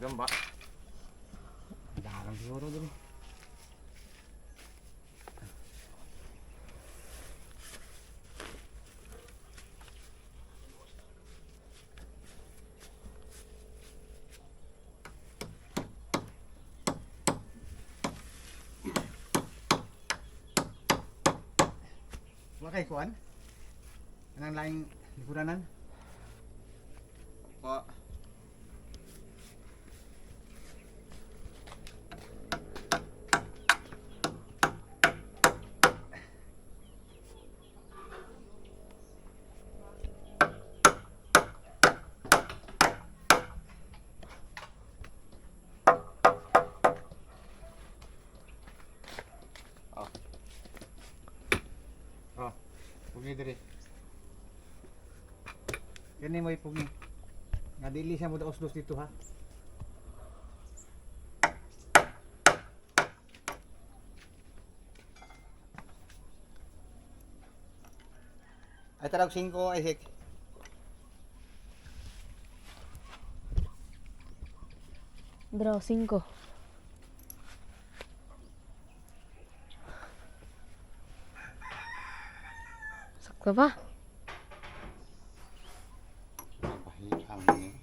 Hanggang ba? Dalang siguro din. Wakay kuan? Anang laing likudanan? Pa. Pugi diri. Kani mo ipugi. Nga dili siya mo daos-dos dito ha. Ay tarag 5 ay hik. Draw 5. Sakto ba? Pahihang ni.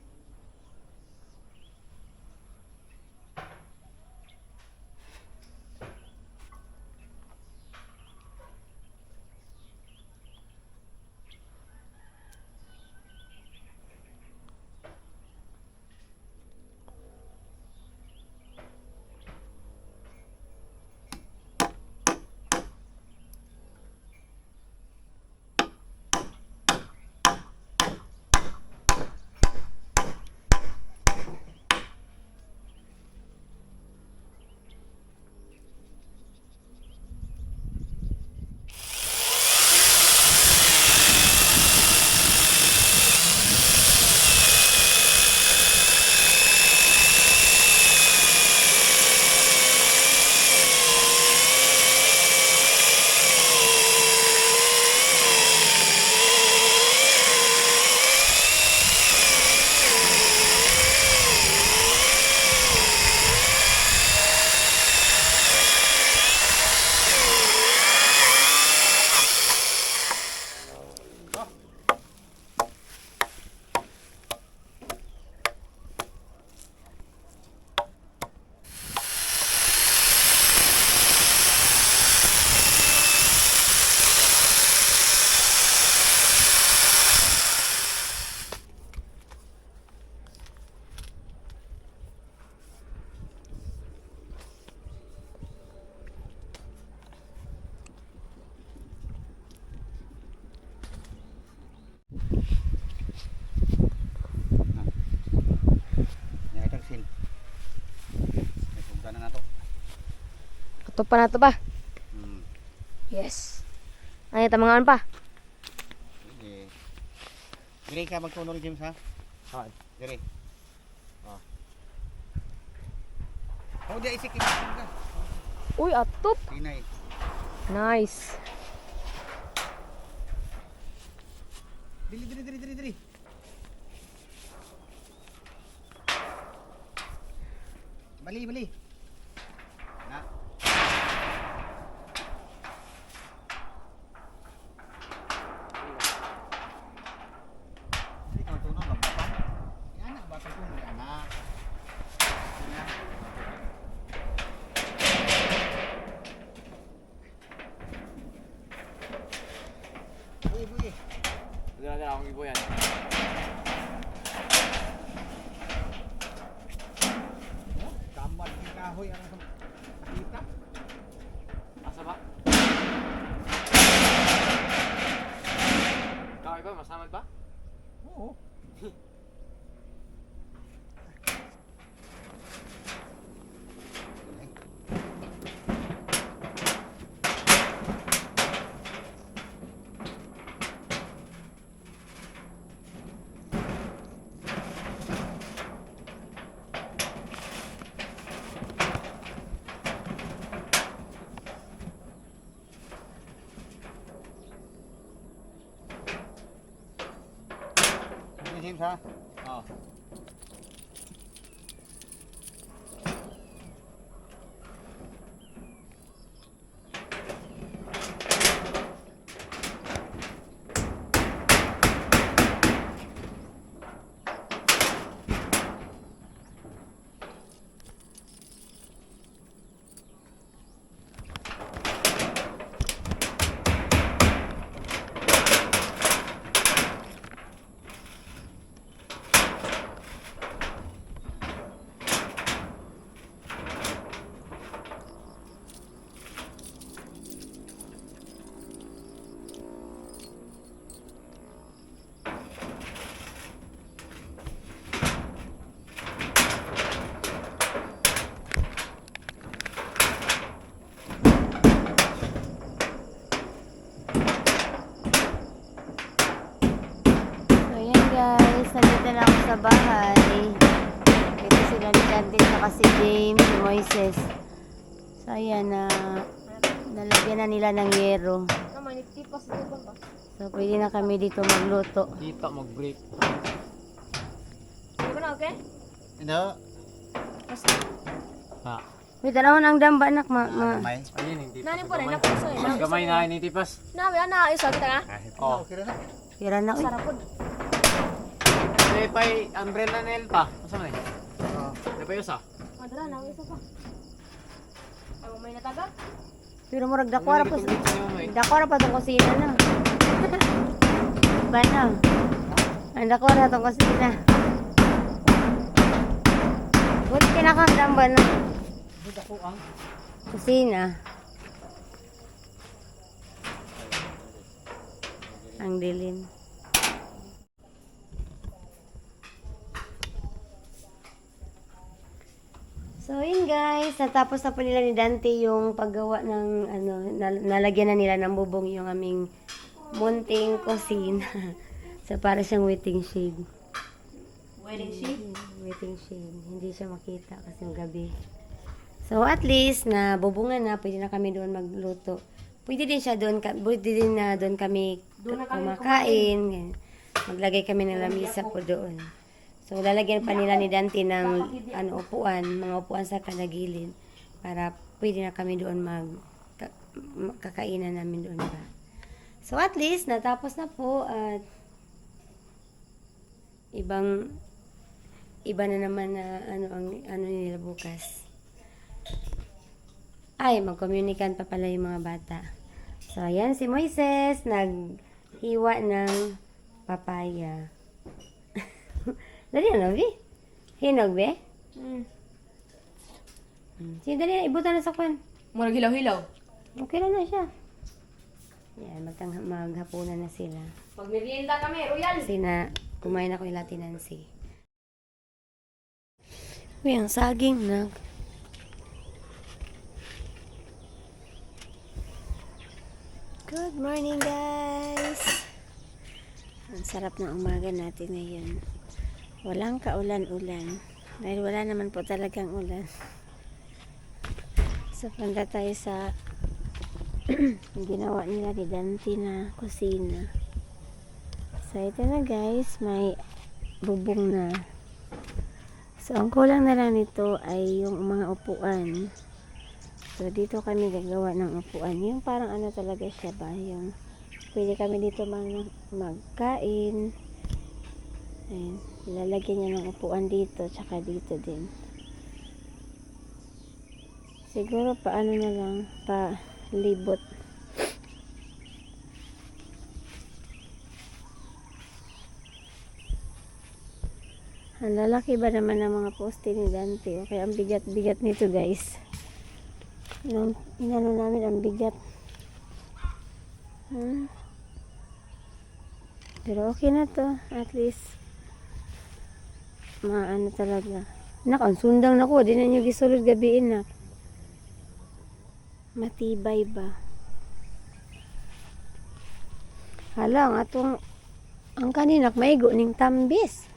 Ito pa na to ba? Yes. Ay, tamangaan pa. Sige. Dire ka magtunol James ha? Saan? Dire. Oh, dia isik ka. Uy, atop. Pinay. Nice. Dili. Bali. Na. Hindi ka matunaw lang ba? Yan ang bata ko, may anak. Yan. Buhi. Dala akong ibo yan. Kamad ng kahoy ang nakita. Asa ba? Kaway ba? Masamad ba? Oo. James ha? Oo. Guys, nandito na ako sa bahay. Ito sila ni Candice na si James, si Moises. So ayan na, nalagyan na nila ng yero. Naman, nagtipas dito ba? So pwede na kami dito magluto. Kita mag-break. Hindi ko na, okay? Ino. Ha. Wait, tanawon ang damba anak May. Ayun, hindi pa. Nani po rin, napuso eh. Mas gamay na initipas. Nabi, ana, isa kita nga. Oh. Okay na. Kira na uy. Sarap po. May pa'y umbrella nail pa. Masama na yun? Oo. May pa yusa. Madara, na, isa pa. Ay, may nataga? Pero murag dakwara pa sa May dakwara pa tong kusina na. Ba na? Ang dakwara tong kusina. Buti kinakang damba na Buta ko ang. kusina. Ang dilim. So yun guys, natapos na po nila ni Dante yung paggawa ng ano, nalagyan na nila ng bubong yung aming munting kusina. So para siyang waiting shed. Wedding sheet? Waiting shed. Hindi siya makita kasi yung gabi. So at least na bubungan na, pwede na kami doon magluto. Pwede din siya doon, pwede din na doon kami Doon na kami kumakain. Ganyan. Maglagay kami ng lamisa po doon. So lalagyan pa nila ni Dante ng ano upuan, mga upuan sa kada gilid para pwede na kami doon kakainan namin doon pa. So at least natapos na po at iba na naman na ano nila bukas. Ay, magkomunikan pa pala yung mga bata. So ayan si Moises naghiwa ng papaya. Dali na, Bi? Hinog, Bi? Sige, dali na. Ibutan na sa kwan. Murag hilaw-hilaw. Okay na siya. Yan, maghapunan na sila. Pag merienda kami, royal. Kasi na, kumain ako yung Latinansi. Uy, ang saging na. Good morning, guys! Ang sarap na umaga natin ngayon. Walang kaulan-ulan. Dahil wala naman po talagang ulan. So, punta tayo sa ginawa nila ni Dante na kusina. So, ito na guys, may bubong na. So, ang kulang na lang nito ay yung mga upuan. So, dito kami gagawa ng upuan. Yung parang ano talaga siya ba? Yung pwede kami dito magkain. Ayan. Lalagyan niya ng upuan dito. Tsaka dito din. Siguro paano na lang. Palibot. Ang lalaki ba naman ng mga poste ni Dante? Okay, ang bigat-bigat nito guys. Inano namin ang bigat. Pero okay na to. At least maano talaga. Nak, ang sundang na ko. Di na nyo gisulod gabiin na. Matibay ba? Hala, ang kaninak maigo ning tambis.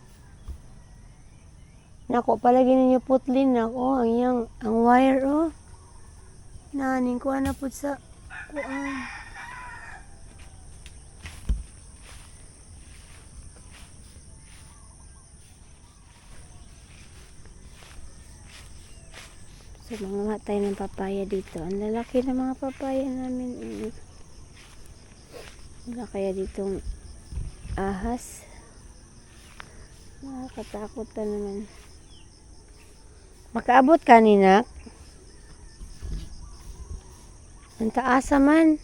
Nako, palagi ninyo putlin na. Oh, ang wire, oh. Naning kuha na po sa kuha. So, manguha tayo ng papaya dito. Ang lalaki na mga papaya namin. Wala kaya ditong ahas. Nakakatakot na naman. Makaabot ka ni Nak? Ang taasa man.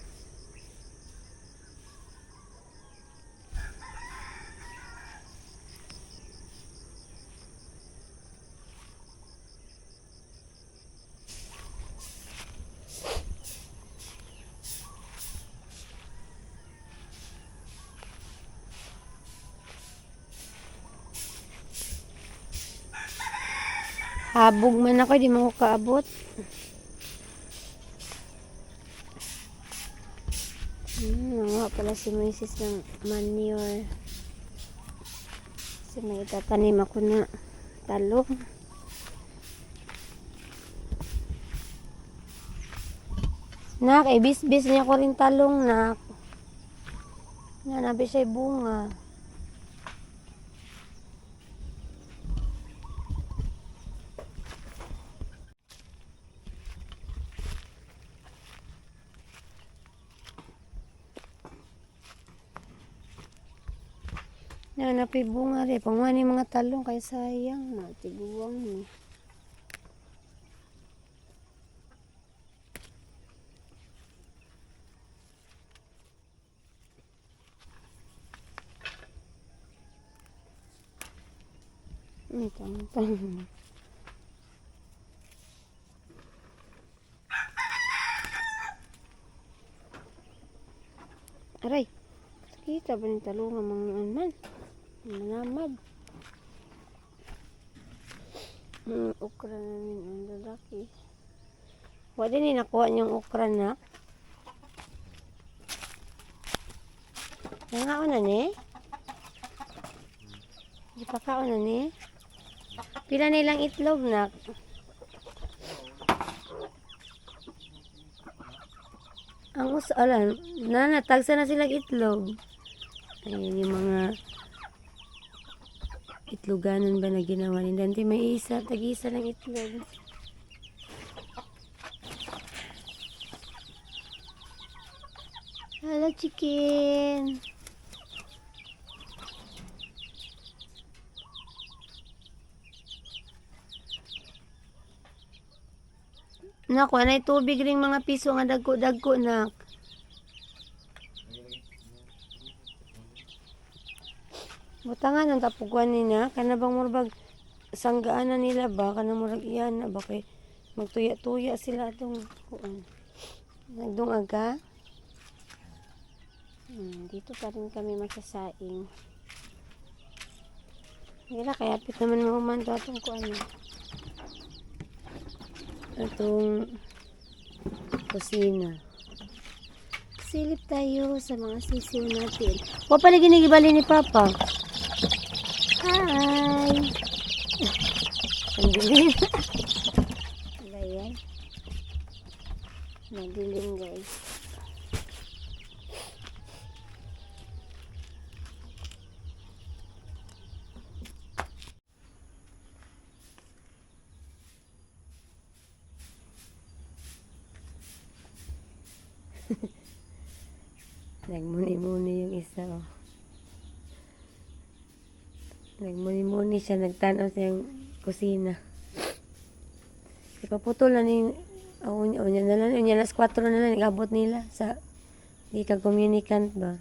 Habog man ako, di mo ko kaabot. Nanguha pala si Moises ng manure. Kasi may itatanim ako na talong. Nak, bis-bis niya ko rin talong, nak. Nanabi siya'y bunga. Nanapi bunga rin. Pangwani mga talong kay sayang. Matiguang ni. Tang-tang. Aray. Kita ba ng talong ang mga man? Manamad. Okra namin ang lalaki. Wala din nakuha niyong okra na. Nangaon na ni? Di pa kaon na ni? Pila nilang itlog na? Ang usalan, natagsa na silang itlog. Ayan yung mga itloganan ba na ginawa ni Dante. May tag-isa ng itlog. Hello, chicken. Naku, anay tubig ring mga piso nga dagko-dagko na. Butangan ang tapukuan nila. Kana bang murbag sanggaan na nila ba? Kana murag iyan na ba? Kay magtuya-tuya sila itong kuan. Nagdungag ka? Dito pa rin kami magsasaing. Kaya kayapit naman mo man ito itong kuan. Itong kusina. Silip tayo sa mga sisiw natin. O pala ginigibali ni Papa. Hi! Nagmuni-muni yung isa, oh. Nagmuni-muni siya, nagtanaw sa yung kusina. Ipaputol na ni, unya na lang, unya las 4 na lang, nag-abot nila sa, di ka communicant ba?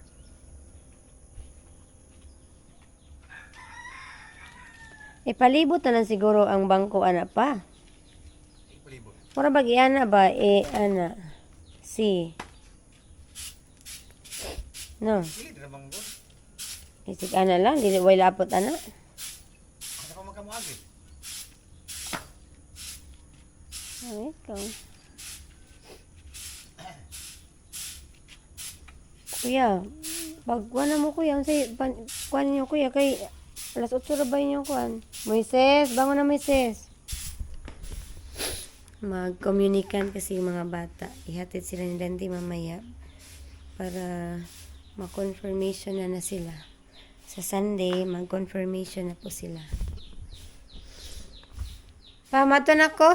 Ipalibot na lang siguro ang bangko, ana pa. Ipalibot. Para bagiana ba, ana, si. No, Dili na bang ko? isig ana lang, di way lapot ana. Ano pa magkamuagi? Ay, ikaw. Kuya, pagkuhan na mo kuya, kuhan niyo kuya, kay alas 8 na ba yung kuhan? Moises, bangon na Moises. Mag-communicant kasi yung mga bata. Ihatid sila ni Dante mamaya para ma-confirmation na sila. Sa Sunday, mag-confirmation na po sila. Pamato na ko.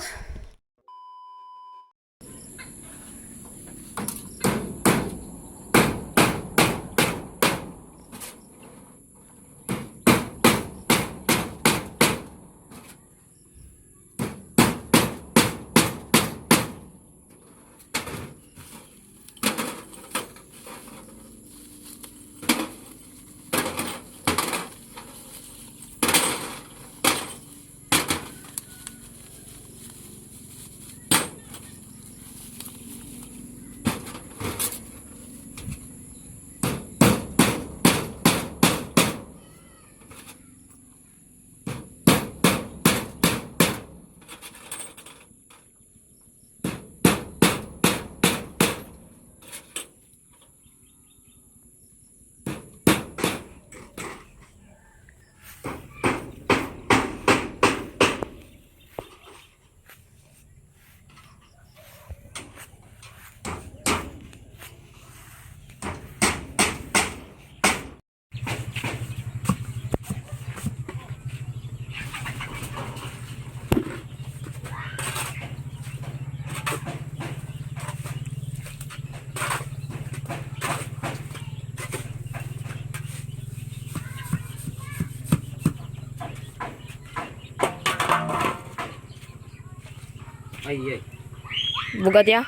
Ay, ay. Bugat ya?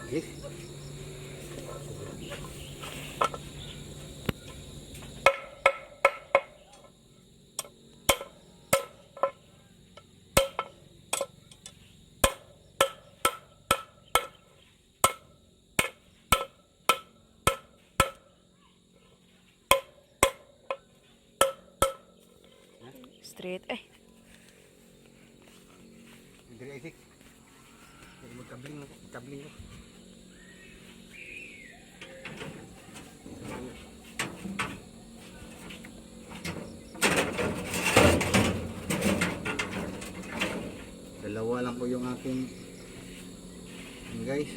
Eh, Straight. Dili isik. Magkabling ako, magkabling ko. Dalawa lang po yung aking guys.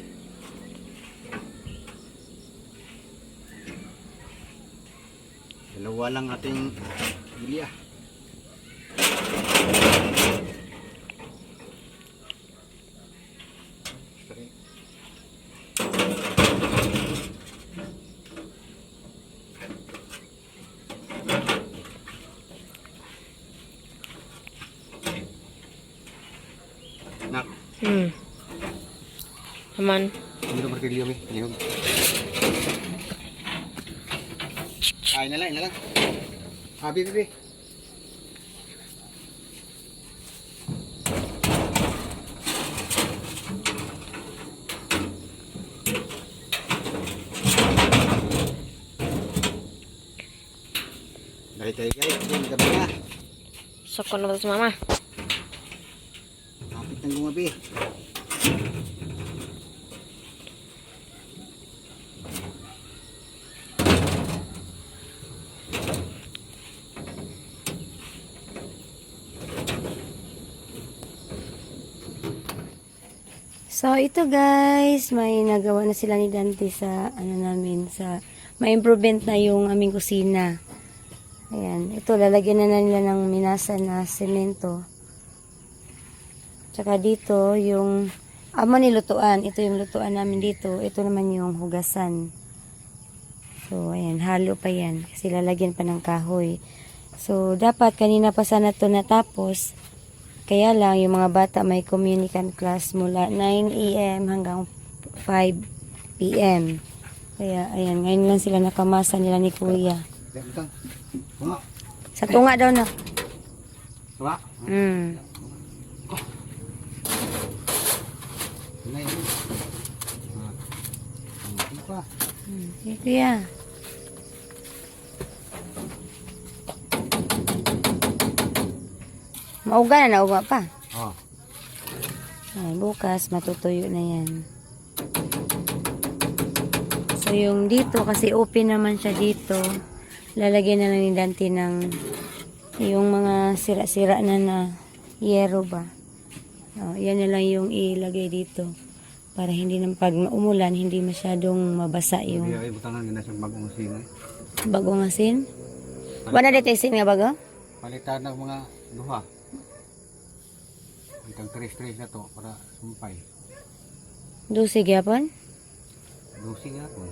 Dalawa lang ating bilya. Nak, Aman. hindi na martilyo mi. Lihog. Ay na lang. Abi, bibi. Dari tayo guys, gabi na. Sokon na to si mama. Abi. Ang gumabi. So, ito guys, may nagawa na sila ni Dante sa, ano namin, sa, may improvement na yung aming kusina. Ayan, ito, lalagyan na nila ng minasa na semento. Tsaka dito, yung, amo ni lutuan, ito yung lutuan namin dito, ito naman yung hugasan. So, ayan, halo pa yan, kasi lalagyan pa ng kahoy. So, dapat kanina pa sana ito natapos. Kaya lang, yung mga bata may communicant class mula 9 a.m. hanggang 5 p.m. Kaya, ayan, ngayon lang sila nakamasa nila ni Kuya. Dagdag. Tunga. Sa tunga daw na. Tunga. Mm. Ngayon. Ano pa? Okay, Kuya. Mauga na, nauga pa. Oh. Ay, bukas, matutuyo na yan. So, yung dito, kasi open naman siya dito, lalagyan na lang ni Dante ng yung mga sira-sira na yero ba. Oh, yan na lang yung ilagay dito. Para hindi na pag umulan, hindi masyadong mabasa yung Ay, butangan gina siyang bagong sino. bagong asin. Wala dito isin nga bago? Palitan ng mga duha. Itang tres-tres na to para sumpay. Dusig yapon? Lusi nga po.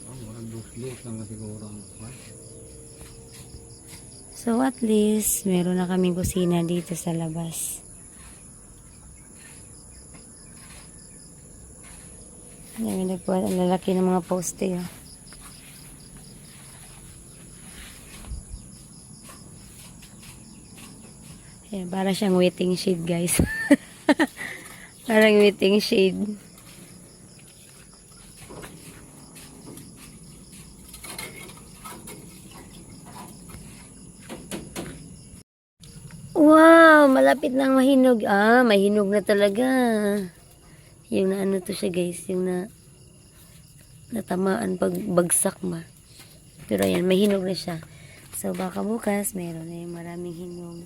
Walang dusli lang na siguro ang kwan. So at least, meron na kaming kusina dito sa labas. Ang lalaki ng mga poste. Oh. Ayan, para siyang waiting shade, guys. Parang waiting shade. Wow, malapit na ang mahinog. Ah, mahinog na talaga. Yung na ano to siya, guys, yung natamaan pag bagsak ma. Pero ayan, mahinog na siya. So baka bukas meron na yung maraming hinog.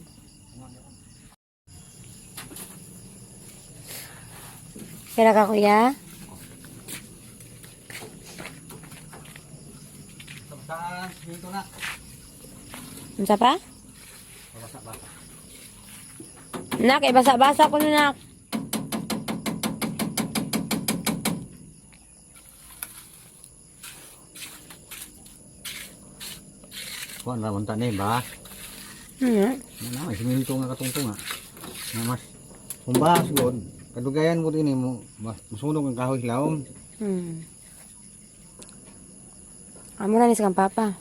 Kaya ka, Kuya? Saan? Dito na. Ano pa? Basa-basa. Nak, basa-basa ko na, nak. Kuan ra man tani ba? Na, siminto nga katungtong nga. Na mas kumbahas god. Kadugayan mo din mo mas musunog ang kahoy lawom. Amo na ni sa kang papa.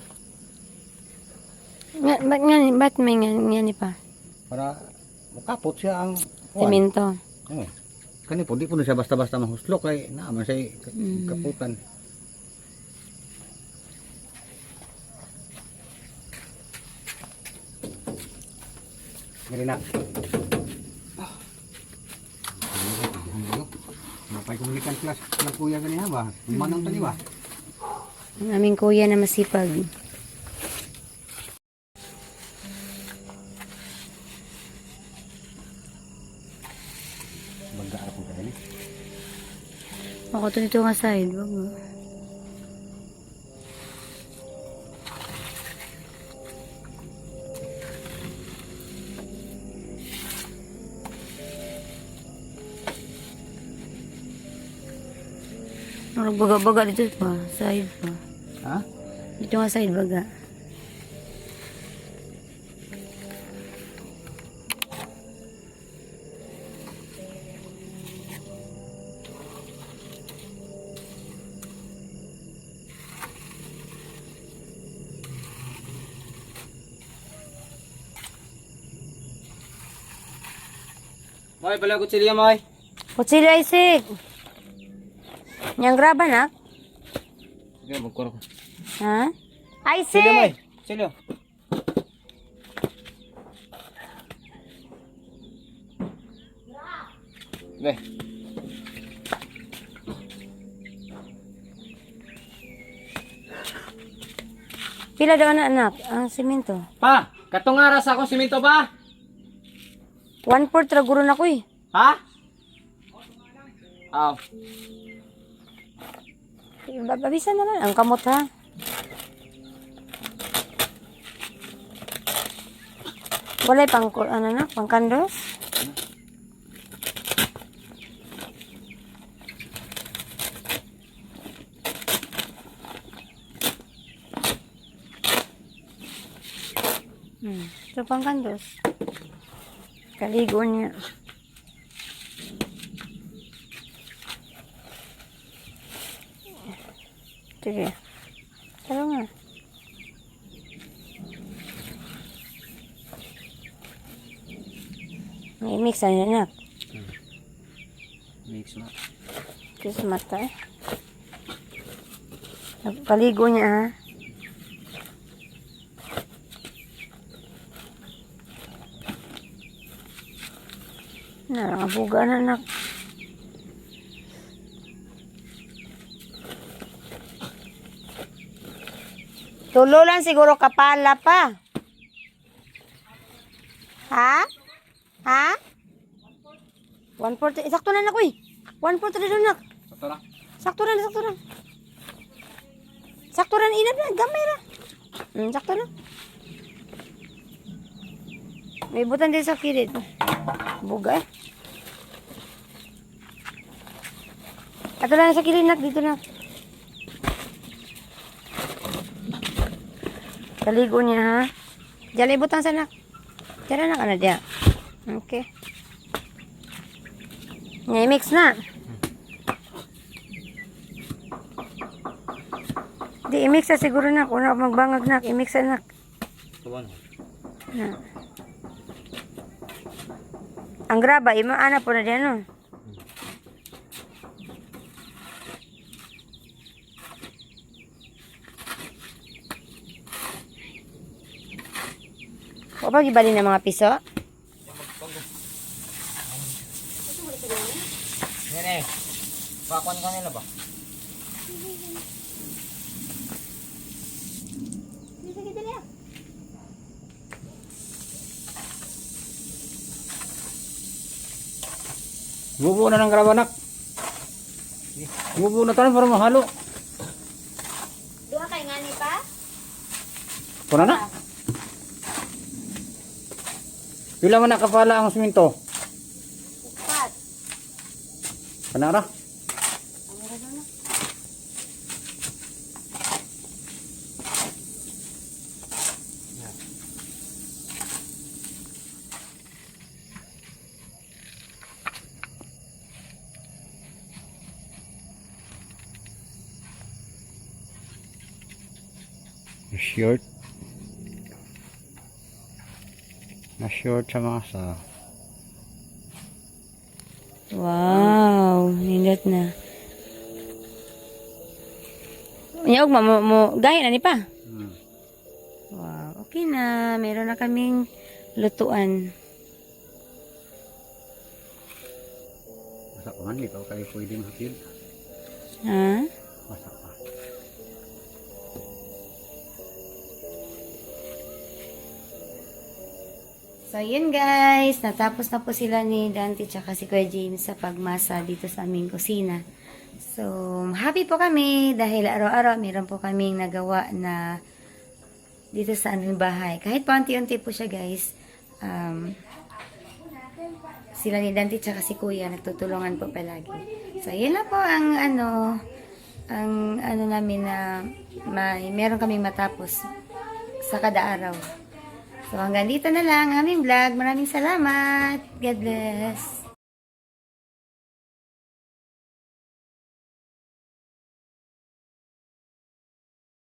Ba't may nga ni pa? Para makapot siya ang Semento. Oh. Kani po di po na siya basta-basta mahuslok kay na man siya kaputan. Mari na. Napay komunikan class ng kuya ganiha ba? Manang tani ba? Ang aming kuya na masipag. Bangga ako kani. Ako to dito nga side. Wag mo. Baga-baga dito pa. Side pa. Ha? Dito nga side baga. Moy, pala kutsilyo, Moy. Kutsilyo, Isik. Yang graba na? Sige, magkuro ko. Ha? Kutsilyo, Moy. Isik! Kutsilyo. Be. Pila daw na anak? Ang simento. Pa, katong aras ako simento ba? 1/4 ra guro na ko eh. Ha? Aw. Babisan na lang ang kamot ha. Walay pang ano na, pang kandos. Ito pang kandos. Kaligo niya. Sige. Tara nga. May mix na anak. Mix na. Kiss mata eh. Kaligo niya ha. Nakabuga na anak. Tulo lang siguro kapala pa. Ha? Ha? 1/4. Sakto na na ko eh. 1/4 rin nak. Sakto na. Sakto na, sakto na. Sakto na, inap na. Gamay na. Sakto na. May butan din sa kilid. Buga eh. Ato lang sa kilid nak. Dito na. Kaligo niya ha. Diyan ibutang sana. Tira na ka na diya. Okay. Mix na. Di i-mix na siguro na. Kung na magbangag na. I-mix na. Kuwan. Na. Ang graba. Imaana po na diyan no. Kapag ibali ng mga piso? Yan eh. Pakuan ka nila ba? Bubuo na ng karabanak. Bubuo na tayo para mahalo. Dua kay ngani pa? Kuna na. Pila man nakapala ang simento? Pat. Kanara? Short. Na-short sa masa. Wow, nindot na. Nyog mo gaya na ni pa. Wow, okay na. Meron na kaming lutuan. Masak man, ikaw kayo pwedeng hatid. Ha? Masak pa. So, yun guys. Natapos na po sila ni Dante tsaka si Kuya James sa pagmasa dito sa aming kusina. So, happy po kami dahil araw-araw meron po kaming nagawa na dito sa aming bahay. Kahit paunti-unti po siya guys. Sila ni Dante tsaka si Kuya nagtutulungan po palagi. So, yun na po ang ano namin na meron kaming matapos sa kada araw. So, hanggang dito na lang ang aming vlog. Maraming salamat. God bless.